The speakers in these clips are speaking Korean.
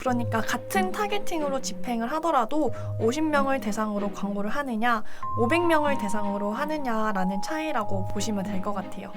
그러니까 같은 타겟팅으로 집행을 하더라도 50명을 대상으로 광고를 하느냐, 500명을 대상으로 하느냐라는 차이라고 보시면 될 것 같아요.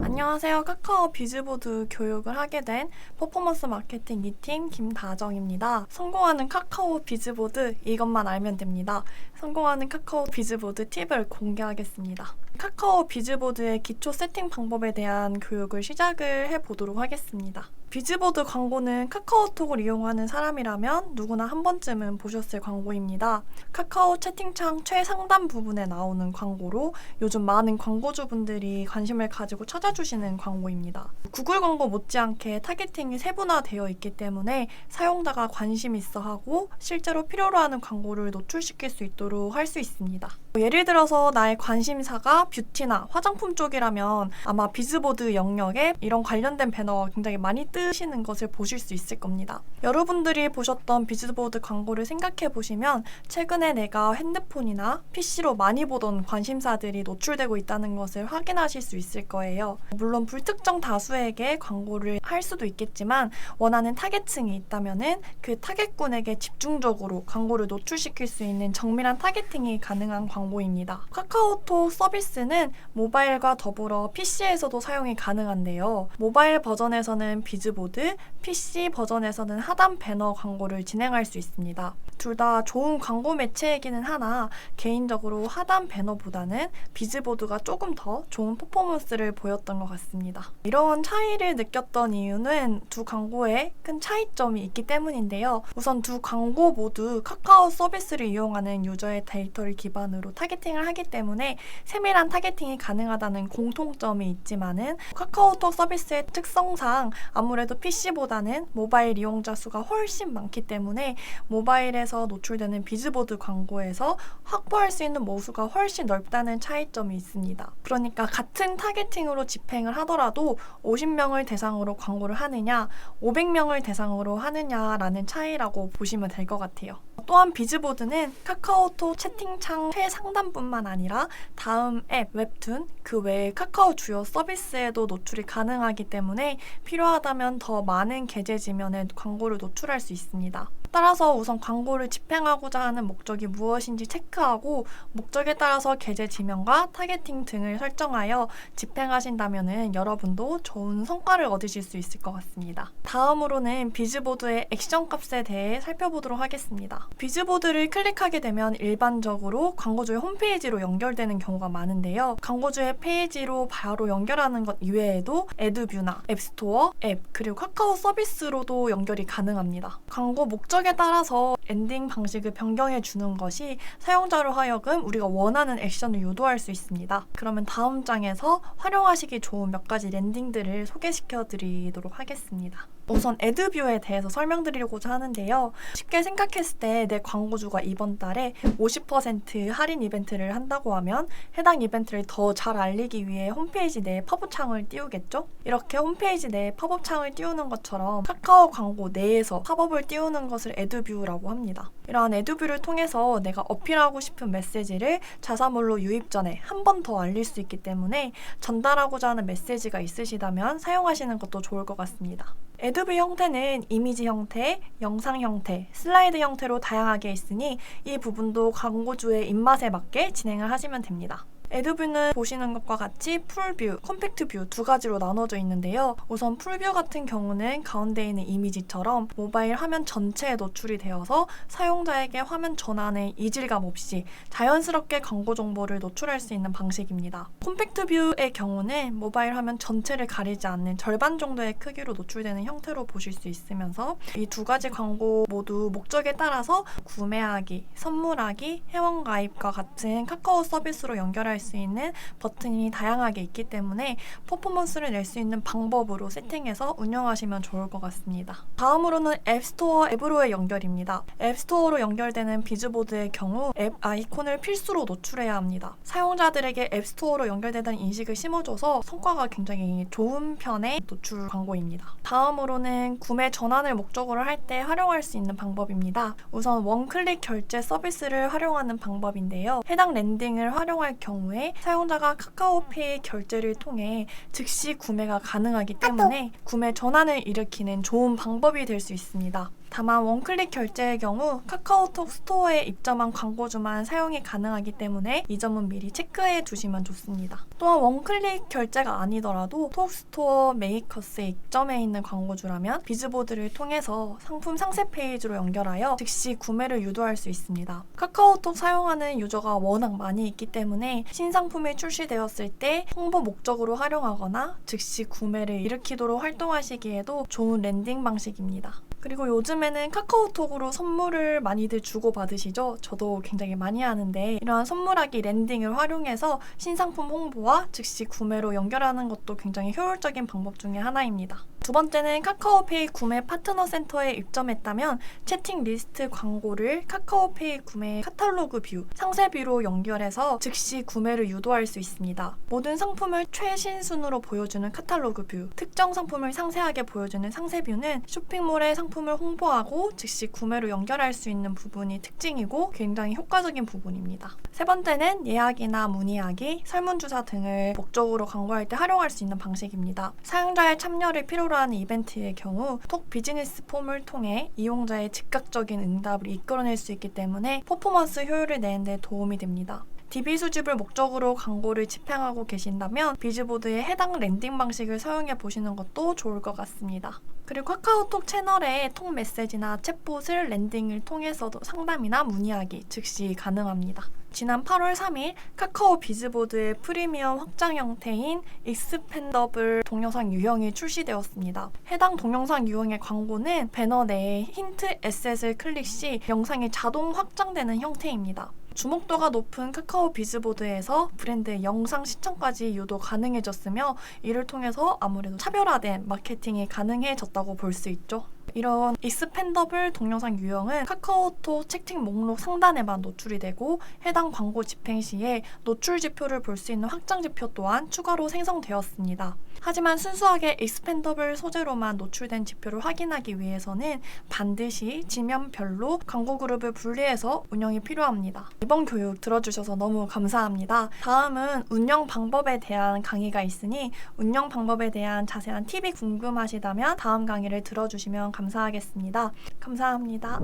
안녕하세요. 카카오 비즈보드 교육을 하게 된 퍼포먼스 마케팅 2팀 김다정입니다. 성공하는 카카오 비즈보드, 이것만 알면 됩니다. 성공하는 카카오 비즈보드 팁을 공개하겠습니다. 카카오 비즈보드의 기초 세팅 방법에 대한 교육을 시작을 해보도록 하겠습니다. 비즈보드 광고는 카카오톡을 이용하는 사람이라면 누구나 한 번쯤은 보셨을 광고입니다. 카카오 채팅창 최상단 부분에 나오는 광고로 요즘 많은 광고주분들이 관심을 가지고 찾아주시는 광고입니다. 구글 광고 못지않게 타겟팅이 세분화되어 있기 때문에 사용자가 관심 있어 하고 실제로 필요로 하는 광고를 노출시킬 수 있도록 할 수 있습니다. 예를 들어서 나의 관심사가 뷰티나 화장품 쪽이라면 아마 비즈보드 영역에 이런 관련된 배너가 굉장히 많이 뜨시는 것을 보실 수 있을 겁니다. 여러분들이 보셨던 비즈보드 광고를 생각해 보시면 최근에 내가 핸드폰이나 PC로 많이 보던 관심사들이 노출되고 있다는 것을 확인하실 수 있을 거예요. 물론 불특정 다수에게 광고를 할 수도 있겠지만 원하는 타겟층이 있다면은 그 타겟군에게 집중적으로 광고를 노출시킬 수 있는 정밀한 타겟팅이 가능한 광고입니다. 카카오톡 서비스는 모바일과 더불어 PC에서도 사용이 가능한데요. 모바일 버전에서는 비즈보드, PC 버전에서는 하단 배너 광고를 진행할 수 있습니다. 둘 다 좋은 광고 매체이기는 하나 개인적으로 하단 배너보다는 비즈보드가 조금 더 좋은 퍼포먼스를 보였던 것 같습니다. 이런 차이를 느꼈던 이유는 두 광고에 큰 차이점이 있기 때문인데요. 우선 두 광고 모두 카카오 서비스를 이용하는 유저의 데이터를 기반으로 타겟팅을 하기 때문에 세밀한 타겟팅이 가능하다는 공통점이 있지만은 카카오톡 서비스의 특성상 아무래도 PC보다는 모바일 이용자 수가 훨씬 많기 때문에 모바일에서 노출되는 비즈보드 광고에서 확보할 수 있는 모수가 훨씬 넓다는 차이점이 있습니다. 그러니까 같은 타겟팅으로 집행을 하더라도 50명을 대상으로 광고를 하느냐, 500명을 대상으로 하느냐라는 차이라고 보시면 될 것 같아요. 또한 비즈보드는 카카오톡 채팅창 최상단뿐만 아니라 다음 앱, 웹툰, 그 외에 카카오 주요 서비스에도 노출이 가능하기 때문에 필요하다면 더 많은 계제 지면에 광고를 노출할 수 있습니다. 따라서 우선 광고를 집행하고자 하는 목적이 무엇인지 체크하고 목적에 따라서 계제 지명과 타겟팅 등을 설정하여 집행하신다면 여러분도 좋은 성과를 얻으실 수 있을 것 같습니다. 다음으로는 비즈보드의 액션 값에 대해 살펴보도록 하겠습니다. 비즈보드를 클릭하게 되면 일반적으로 광고주의 홈페이지로 연결되는 경우가 많은데요. 광고주의 페이지로 바로 연결하는 것 이외에도 애드뷰나 앱스토어, 앱, 그리고 카카오 서비스로도 연결이 가능합니다. 광고 목적에 따라서 엔딩 방식을 변경해 주는 것이 사용자로 하여금 우리가 원하는 액션을 유도할 수 있습니다. 그러면 다음 장에서 활용하시기 좋은 몇 가지 랜딩들을 소개시켜 드리도록 하겠습니다. 우선 애드뷰에 대해서 설명드리고자 하는데요. 쉽게 생각했을 때 내 광고주가 이번 달에 50% 할인 이벤트를 한다고 하면 해당 이벤트를 더 잘 알리기 위해 홈페이지 내에 팝업창을 띄우겠죠? 이렇게 홈페이지 내에 팝업창을 띄우는 것처럼 카카오 광고 내에서 팝업을 띄우는 것을 애드뷰라고 합니다. 이러한 애드뷰를 통해서 내가 어필하고 싶은 메시지를 자사몰로 유입 전에 한 번 더 알릴 수 있기 때문에 전달하고자 하는 메시지가 있으시다면 사용하시는 것도 좋을 것 같습니다. 애드뷰 형태는 이미지 형태, 영상 형태, 슬라이드 형태로 다양하게 있으니 이 부분도 광고주의 입맛에 맞게 진행을 하시면 됩니다. 애드뷰는 보시는 것과 같이 풀뷰, 컴팩트 뷰 두 가지로 나눠져 있는데요. 우선 풀뷰 같은 경우는 가운데 있는 이미지처럼 모바일 화면 전체에 노출이 되어서 사용자에게 화면 전환에 이질감 없이 자연스럽게 광고 정보를 노출할 수 있는 방식입니다. 컴팩트 뷰의 경우는 모바일 화면 전체를 가리지 않는 절반 정도의 크기로 노출되는 형태로 보실 수 있으면서 이 두 가지 광고 모두 목적에 따라서 구매하기, 선물하기, 회원가입과 같은 카카오 서비스로 연결할 수 있는 버튼이 다양하게 있기 때문에 퍼포먼스를 낼 수 있는 방법으로 세팅해서 운영하시면 좋을 것 같습니다. 다음으로는 앱스토어 앱으로의 연결입니다. 앱스토어로 연결되는 비즈보드의 경우 앱 아이콘을 필수로 노출해야 합니다. 사용자들에게 앱스토어로 연결되다는 인식을 심어줘서 성과가 굉장히 좋은 편의 노출 광고입니다. 다음으로는 구매 전환을 목적으로 할 때 활용할 수 있는 방법입니다. 우선 원클릭 결제 서비스를 활용하는 방법인데요. 해당 랜딩을 활용할 경우 경우에 사용자가 카카오페이 결제를 통해 즉시 구매가 가능하기 때문에 구매 전환을 일으키는 좋은 방법이 될 수 있습니다. 다만 원클릭 결제의 경우 카카오톡 스토어에 입점한 광고주만 사용이 가능하기 때문에 이 점은 미리 체크해 두시면 좋습니다. 또한 원클릭 결제가 아니더라도 톡스토어 메이커스에 입점해 있는 광고주라면 비즈보드를 통해서 상품 상세 페이지로 연결하여 즉시 구매를 유도할 수 있습니다. 카카오톡 사용하는 유저가 워낙 많이 있기 때문에 신상품이 출시되었을 때 홍보 목적으로 활용하거나 즉시 구매를 일으키도록 활동하시기에도 좋은 랜딩 방식입니다. 그리고 요즘에는 카카오톡으로 선물을 많이들 주고받으시죠? 저도 굉장히 많이 하는데 이러한 선물하기 랜딩을 활용해서 신상품 홍보와 즉시 구매로 연결하는 것도 굉장히 효율적인 방법 중에 하나입니다. 두 번째는 카카오페이 구매 파트너 센터에 입점했다면 채팅 리스트 광고를 카카오페이 구매 카탈로그 뷰, 상세 뷰로 연결해서 즉시 구매를 유도할 수 있습니다. 모든 상품을 최신 순으로 보여주는 카탈로그 뷰, 특정 상품을 상세하게 보여주는 상세 뷰는 쇼핑몰의 상품을 홍보하고 즉시 구매로 연결할 수 있는 부분이 특징이고 굉장히 효과적인 부분입니다. 세 번째는 예약이나 문의하기, 설문조사 등을 목적으로 광고할 때 활용할 수 있는 방식입니다. 사용자의 참여를 필요로 하는 이벤트의 경우 톡 비즈니스 폼을 통해 이용자의 즉각적인 응답을 이끌어낼 수 있기 때문에 퍼포먼스 효율을 내는 데 도움이 됩니다. DB 수집을 목적으로 광고를 집행하고 계신다면 비즈보드의 해당 랜딩 방식을 사용해 보시는 것도 좋을 것 같습니다. 그리고 카카오톡 채널에 톡 메시지나 챗봇을 랜딩을 통해서도 상담이나 문의하기 즉시 가능합니다. 지난 8월 3일 카카오 비즈보드의 프리미엄 확장 형태인 익스펜더블 동영상 유형이 출시되었습니다. 해당 동영상 유형의 광고는 배너 내에 힌트 에셋을 클릭 시 영상이 자동 확장되는 형태입니다. 주목도가 높은 카카오 비즈보드에서 브랜드의 영상 시청까지 유도 가능해졌으며 이를 통해서 아무래도 차별화된 마케팅이 가능해졌다고 볼 수 있죠. 이런 익스펜더블 동영상 유형은 카카오톡 채팅 목록 상단에만 노출이 되고 해당 광고 집행 시에 노출 지표를 볼 수 있는 확장 지표 또한 추가로 생성되었습니다. 하지만 순수하게 익스펜더블 소재로만 노출된 지표를 확인하기 위해서는 반드시 지면별로 광고 그룹을 분리해서 운영이 필요합니다. 이번 교육 들어주셔서 너무 감사합니다. 다음은 운영 방법에 대한 강의가 있으니 운영 방법에 대한 자세한 팁이 궁금하시다면 다음 강의를 들어주시면 감사하겠습니다. 감사합니다.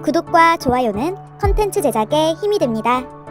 구독과 좋아요는 컨텐츠 제작에 힘이 됩니다.